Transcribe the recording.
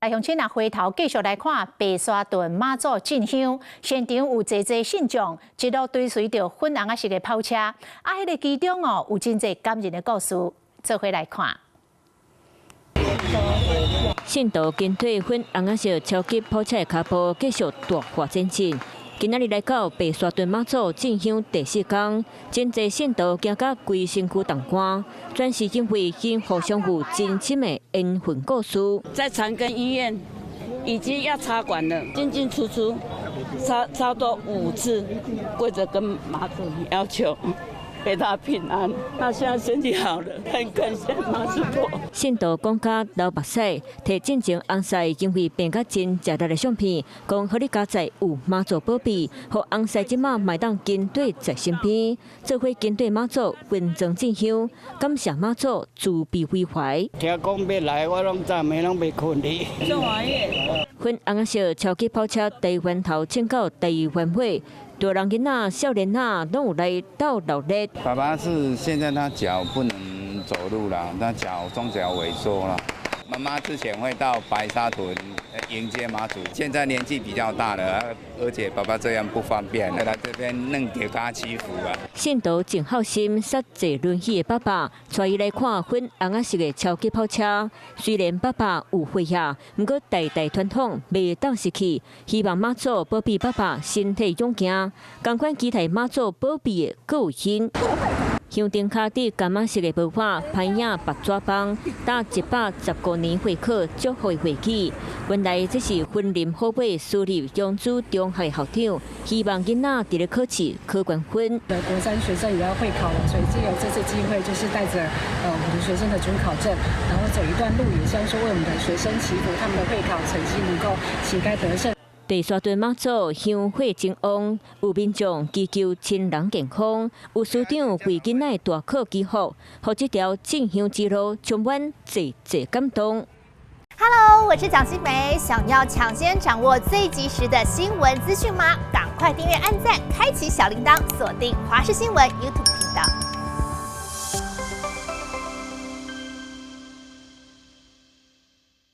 來鄉親啊，回頭繼續來看白沙屯媽祖進香，現場有濟濟信眾一路追隨着粉紅色的跑車，迄個其中哦有真濟感人的故事，做伙來看。信徒跟對粉紅色超級跑車的腳步繼續大發前進。今仔日來到白沙屯媽祖進香第4天，真濟信徒行到規身軀凍乾，全是因為因互相有真深的緣分故事。在長庚醫院已經要插管了，進出出差不多5次，跪着跟媽祖要求。給他平安，他現在身體好了，很感謝媽祖婆。信徒講甲流目屎，摕進前紅婿因為變甲真食力的相片，講互你家在有媽祖保庇，互紅婿即馬賣當跟隊在身邊，做伙跟隊媽祖分裝進香，感謝媽祖慈悲為懷。聽講要來，我攏昨暝攏袂困哩。粉紅色超級跑車第一源頭請到第2源尾。大人囡仔、少年仔攏有來到熱烈。爸爸是現在他腳不能走路了，他雙腳萎縮了。媽媽之前會到白沙屯迎接媽祖，現在年紀比較大了，而且爸爸這樣不方便，來這邊弄給他祈福啊。信徒真好心，塞坐輪椅的爸爸，帶伊來看粉紅色的超級跑車。雖然爸爸有血壓，不過代代傳統袂當失去。希望媽祖保庇爸爸身體勇健，同款期待媽祖保庇的各有因。香燈卡佇柑仔色的布畫，拍影白紙幫，打115年會考祝賀會記。原來這是雲林好尾私立楊子中學的校長，希望囡仔佇咧考試考高分。國3學生也要會考了，所以藉由這次機會，就是帶着我們的學生的准考證，然後走一段路，也希望說為我們的學生祈福，他們的會考成績能夠旗開得勝。白沙屯媽祖香火真旺，有民眾祈求親人健康，有師長為囡仔大考祈福，讓這條進香之路充滿濟感動。Hello， 我是蔣欣梅，想要搶先掌握最及時的新聞資訊嗎？趕快訂閱、按讚、開啟小鈴鐺，鎖定華視新聞 YouTube 頻道。